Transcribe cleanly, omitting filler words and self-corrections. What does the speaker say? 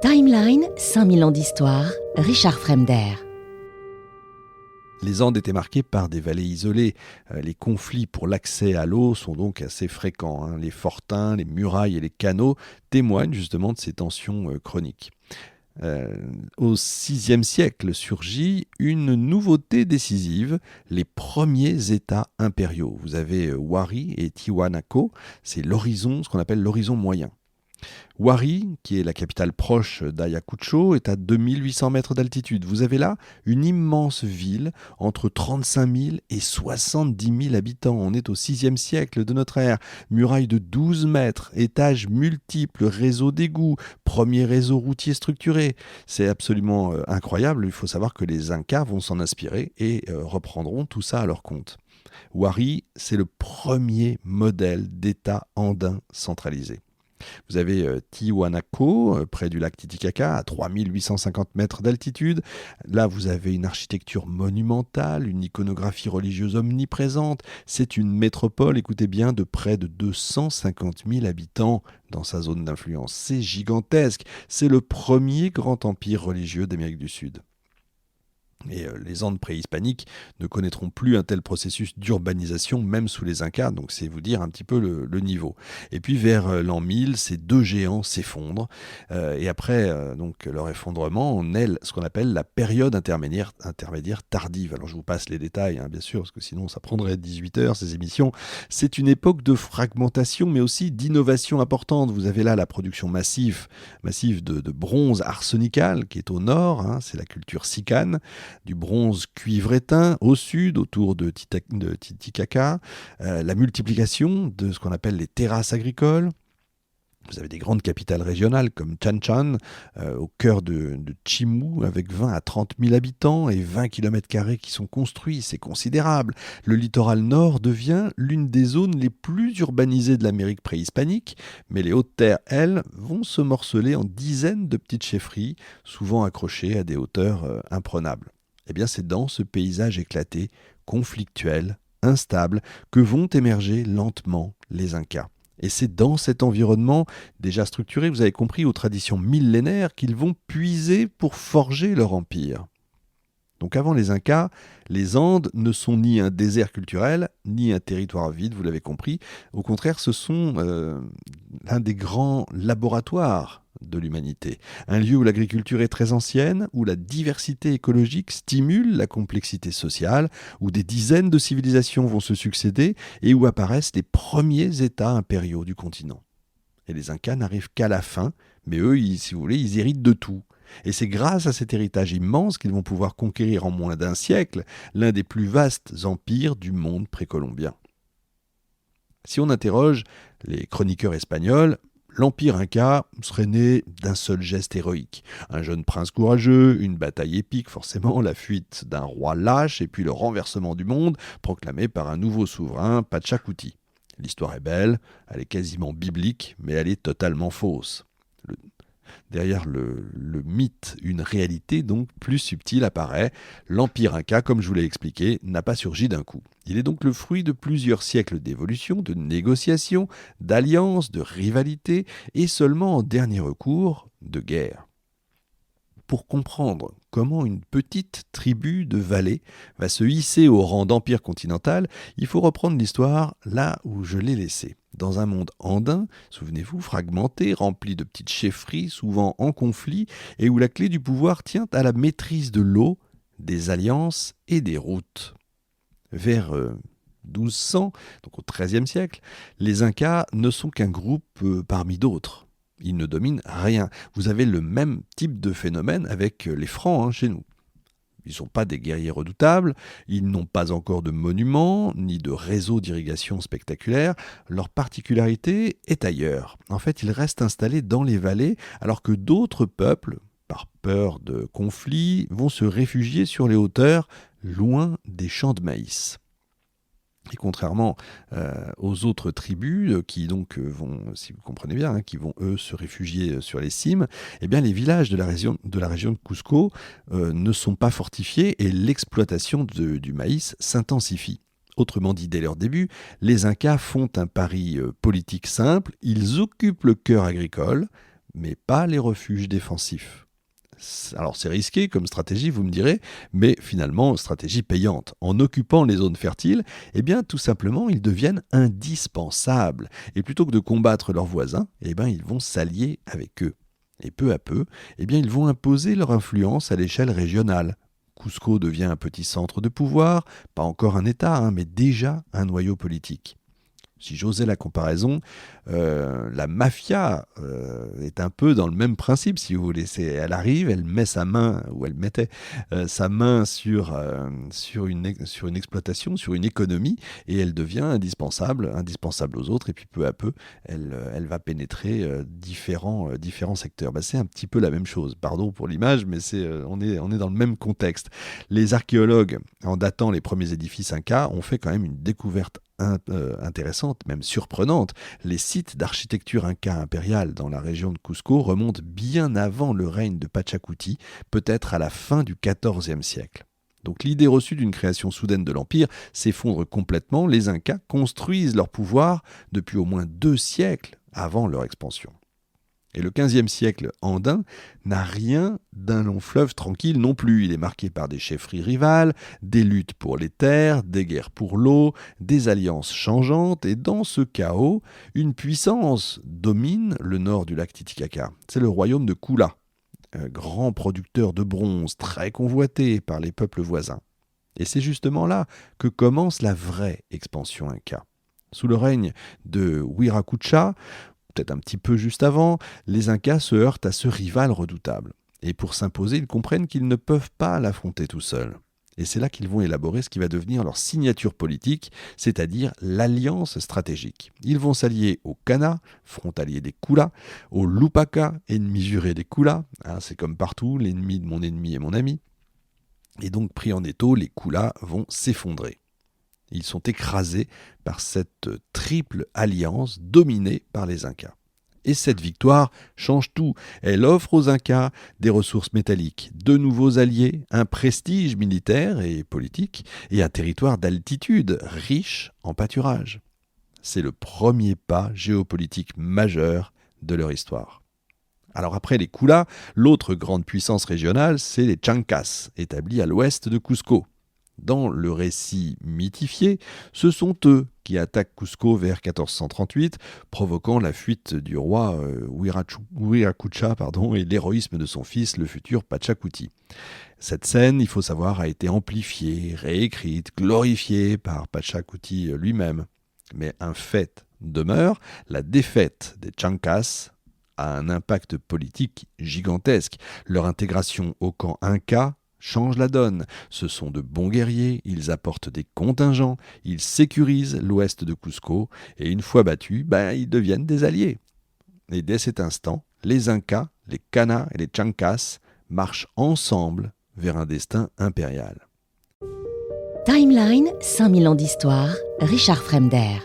Timeline, 5000 ans d'histoire, Richard Fremder. Les Andes étaient marquées par des vallées isolées. Les conflits pour l'accès à l'eau sont donc assez fréquents. Les fortins, les murailles et les canaux témoignent justement de ces tensions chroniques. Au VIe siècle surgit une nouveauté décisive, les premiers États impériaux. Vous avez Huari et Tiwanaku, c'est l'horizon, ce qu'on appelle l'horizon moyen. Huari, qui est la capitale proche d'Ayacucho, est à 2800 mètres d'altitude. Vous avez là une immense ville entre 35 000 et 70 000 habitants. On est au VIe siècle de notre ère. Muraille de 12 mètres, étages multiples, réseau d'égouts, premier réseau routier structuré. C'est absolument incroyable. Il faut savoir que les Incas vont s'en inspirer et reprendront tout ça à leur compte. Huari, c'est le premier modèle d'État andin centralisé. Vous avez Tiwanaku, près du lac Titicaca, à 3850 mètres d'altitude. Là, vous avez une architecture monumentale, une iconographie religieuse omniprésente. C'est une métropole, écoutez bien, de près de 250 000 habitants dans sa zone d'influence. C'est gigantesque. C'est le premier grand empire religieux d'Amérique du Sud. Et les Andes préhispaniques ne connaîtront plus un tel processus d'urbanisation, même sous les Incas, donc c'est vous dire un petit peu le niveau. Et puis vers l'an 1000, ces deux géants s'effondrent, et après donc leur effondrement, on est ce qu'on appelle la période intermédiaire tardive. Alors je vous passe les détails, bien sûr, parce que sinon ça prendrait 18 heures ces émissions. C'est une époque de fragmentation, mais aussi d'innovation importante. Vous avez là la production massive de bronze arsenical, qui est au nord, c'est la culture sicane, du bronze cuivre-éteint au sud, autour de Titicaca, la multiplication de ce qu'on appelle les terrasses agricoles. Vous avez des grandes capitales régionales comme Chanchan, au cœur de Chimu, avec 20 à 30 000 habitants et 20 km² qui sont construits. C'est considérable. Le littoral nord devient l'une des zones les plus urbanisées de l'Amérique préhispanique, mais les Hautes-Terres, elles, vont se morceler en dizaines de petites chefferies, souvent accrochées à des hauteurs imprenables. Eh bien, c'est dans ce paysage éclaté, conflictuel, instable, que vont émerger lentement les Incas. Et c'est dans cet environnement déjà structuré, vous avez compris, aux traditions millénaires, qu'ils vont puiser pour forger leur empire. Donc avant les Incas, les Andes ne sont ni un désert culturel, ni un territoire vide, vous l'avez compris. Au contraire, ce sont l'un des grands laboratoires de l'humanité. Un lieu où l'agriculture est très ancienne, où la diversité écologique stimule la complexité sociale, où des dizaines de civilisations vont se succéder et où apparaissent les premiers États impériaux du continent. Et les Incas n'arrivent qu'à la fin, mais eux, si vous voulez, ils héritent de tout. Et c'est grâce à cet héritage immense qu'ils vont pouvoir conquérir en moins d'un siècle l'un des plus vastes empires du monde précolombien. Si on interroge les chroniqueurs espagnols, l'Empire Inca serait né d'un seul geste héroïque. Un jeune prince courageux, une bataille épique forcément, la fuite d'un roi lâche et puis le renversement du monde proclamé par un nouveau souverain, Pachacuti. L'histoire est belle, elle est quasiment biblique, mais elle est totalement fausse. Derrière le mythe, une réalité donc plus subtile apparaît. L'Empire Inca, comme je vous l'ai expliqué, n'a pas surgi d'un coup. Il est donc le fruit de plusieurs siècles d'évolution, de négociations, d'alliances, de rivalités et seulement en dernier recours, de guerre. Pour comprendre comment une petite tribu de vallée va se hisser au rang d'empire continental, il faut reprendre l'histoire là où je l'ai laissée. Dans un monde andin, souvenez-vous, fragmenté, rempli de petites chefferies, souvent en conflit, et où la clé du pouvoir tient à la maîtrise de l'eau, des alliances et des routes. Vers 1200, donc au XIIIe siècle, les Incas ne sont qu'un groupe parmi d'autres. Ils ne dominent rien. Vous avez le même type de phénomène avec les Francs chez nous. Ils ne sont pas des guerriers redoutables, ils n'ont pas encore de monuments, ni de réseau d'irrigation spectaculaire. Leur particularité est ailleurs. En fait, ils restent installés dans les vallées, alors que d'autres peuples, par peur de conflits, vont se réfugier sur les hauteurs, loin des champs de maïs. Et contrairement aux autres tribus qui donc vont, si vous comprenez bien, qui vont eux se réfugier sur les cimes, eh bien les villages de la région de Cusco ne sont pas fortifiés et l'exploitation du maïs s'intensifie. Autrement dit, dès leur début, les Incas font un pari politique simple, ils occupent le cœur agricole, mais pas les refuges défensifs. Alors c'est risqué comme stratégie, vous me direz, mais finalement stratégie payante. En occupant les zones fertiles, eh bien tout simplement ils deviennent indispensables. Et plutôt que de combattre leurs voisins, eh bien ils vont s'allier avec eux. Et peu à peu, eh bien ils vont imposer leur influence à l'échelle régionale. Cusco devient un petit centre de pouvoir, pas encore un État, mais déjà un noyau politique. Si j'osais la comparaison, la mafia est un peu dans le même principe, si vous voulez. Elle arrive, elle met sa main, ou elle mettait sa main sur une exploitation, sur une économie, et elle devient indispensable aux autres, et puis peu à peu, elle va pénétrer différents secteurs. C'est un petit peu la même chose. Pardon pour l'image, mais on est dans le même contexte. Les archéologues, en datant les premiers édifices incas, ont fait quand même une découverte intéressante, même surprenante. Les sites d'architecture inca impériale dans la région de Cusco remontent bien avant le règne de Pachacuti, peut-être à la fin du XIVe siècle. Donc l'idée reçue d'une création soudaine de l'Empire s'effondre complètement. Les Incas construisent leur pouvoir depuis au moins 2 siècles avant leur expansion. Et le XVe siècle andin n'a rien d'un long fleuve tranquille non plus. Il est marqué par des chefferies rivales, des luttes pour les terres, des guerres pour l'eau, des alliances changeantes, et dans ce chaos, une puissance domine le nord du lac Titicaca. C'est le royaume de Kula, grand producteur de bronze, très convoité par les peuples voisins. Et c'est justement là que commence la vraie expansion inca. Sous le règne de Wiracocha, peut-être un petit peu juste avant, les Incas se heurtent à ce rival redoutable. Et pour s'imposer, ils comprennent qu'ils ne peuvent pas l'affronter tout seuls. Et c'est là qu'ils vont élaborer ce qui va devenir leur signature politique, c'est-à-dire l'alliance stratégique. Ils vont s'allier aux Kana, frontaliers des Kula, aux Lupaka, ennemis jurés des Kula. C'est comme partout, l'ennemi de mon ennemi est mon ami. Et donc, pris en étau, les Kula vont s'effondrer. Ils sont écrasés par cette triple alliance dominée par les Incas. Et cette victoire change tout. Elle offre aux Incas des ressources métalliques, de nouveaux alliés, un prestige militaire et politique, et un territoire d'altitude riche en pâturage. C'est le premier pas géopolitique majeur de leur histoire. Alors après les Kula, l'autre grande puissance régionale, c'est les Chancas, établis à l'ouest de Cusco. Dans le récit mythifié, ce sont eux qui attaquent Cusco vers 1438, provoquant la fuite du roi Wiracocha et l'héroïsme de son fils, le futur Pachacuti. Cette scène, il faut savoir, a été amplifiée, réécrite, glorifiée par Pachacuti lui-même. Mais un fait demeure, la défaite des Chancas a un impact politique gigantesque. Leur intégration au camp Inca change la donne. Ce sont de bons guerriers, ils apportent des contingents, ils sécurisent l'ouest de Cusco, et une fois battus, ils deviennent des alliés. Et dès cet instant, les Incas, les Kana et les Chancas marchent ensemble vers un destin impérial. Timeline, 5000 ans d'histoire, Richard Fremder.